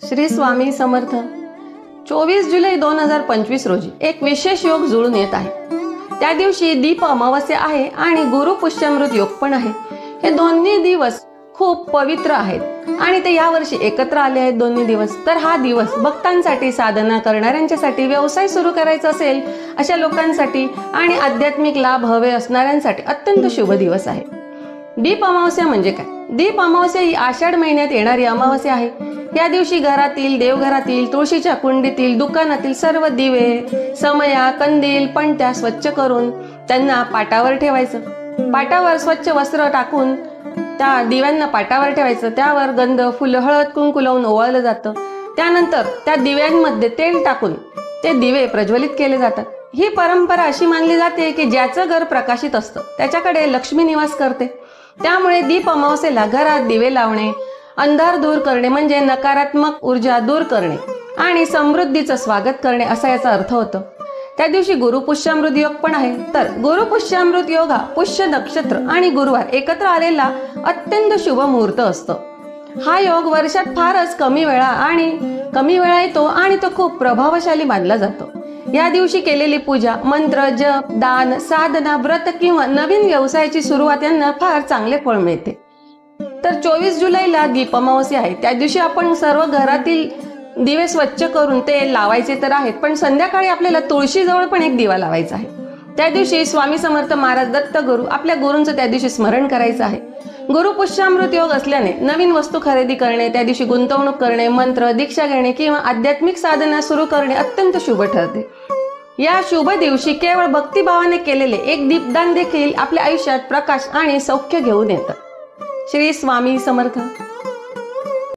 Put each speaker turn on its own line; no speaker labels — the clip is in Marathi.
श्री स्वामी समर्थ। 24 जुलै 2025 रोजी एक विशेष योग जुळून येत आहे। त्या दिवशी दीप अमावस्या आहे आणि गुरु पुष्यामृत योग पण आहे। हे दोन्ही दिवस खूप पवित्र आहेत आणि ते यावर्षी एकत्र आले आहेत दोन्ही दिवस। तर हा दिवस भक्तांसाठी, साधना करणाऱ्यांच्यासाठी, व्यवसाय सुरू करायचा असेल अशा लोकांसाठी आणि आध्यात्मिक लाभ हवे असणाऱ्यांसाठी अत्यंत शुभ दिवस आहे। दीप अमावस्या म्हणजे काय? दीप अमावस्या ही आषाढ महिन्यात येणारी अमावस्या आहे। या दिवशी घरातील, देवघरातील, तुळशीच्या कुंडीतील, दुकानातील सर्व दिवे, समया, कंदील, पणत्या स्वच्छ करून त्यांना पाटावर ठेवायचं। पाटावर स्वच्छ वस्त्र टाकून त्या दिव्यांना पाटावर ठेवायचं। त्यावर गंध, फुलं, हळद, कुंकू लावून ओवाळलं जातं। त्यानंतर त्या दिव्यांमध्ये तेल टाकून ते दिवे प्रज्वलित केले जातात। ही परंपरा अशी मानली जाते की ज्याचं घर प्रकाशित असतं त्याच्याकडे लक्ष्मी निवास करते। त्यामुळे दीप अमावस्येला घरात दिवे लावणे, अंधार दूर करणे म्हणजे नकारात्मक ऊर्जा दूर करणे आणि समृद्धीचं स्वागत करणे असा याचा अर्थ होतो। त्या दिवशी गुरु पुष्यामृत योग पण आहे। तर गुरु पुष्यामृत योग हा पुष्य नक्षत्र आणि गुरुवार एकत्र आलेला अत्यंत शुभ मुहूर्त असतो। हा योग वर्षात फारच कमी वेळा येतो आणि तो खूप प्रभावशाली मानला जातो। या दिवशी केलेली पूजा, मंत्र, जप, दान, साधना, व्रत किंवा नवीन व्यवसायाची सुरुवात यांना फार चांगले फळ मिळते। तर 24 जुलैला दीप अमावस्या आहे। त्या दिवशी आपण सर्व घरातील दिवे स्वच्छ करून ते लावायचे तर आहेत, पण संध्याकाळी आपल्याला तुळशीजवळ पण एक दिवा लावायचा आहे। त्या दिवशी स्वामी समर्थ महाराज, दत्त गुरु, आपल्या गुरूंचं त्या दिवशी स्मरण करायचं आहे। गुरु पुष्यामृत योग असल्याने नवीन वस्तू खरेदी करणे, त्या दिवशी गुंतवणूक करणे, मंत्र, दीक्षा घेणे किंवा आध्यात्मिक साधना सुरू करणे अत्यंत शुभ ठरते। या शुभ दिवशी केवळ भक्तिभावाने केलेले एक दीपदान देखील आपल्या आयुष्यात प्रकाश आणि सौख्य घेऊन येतं। श्री स्वामी समर्थ।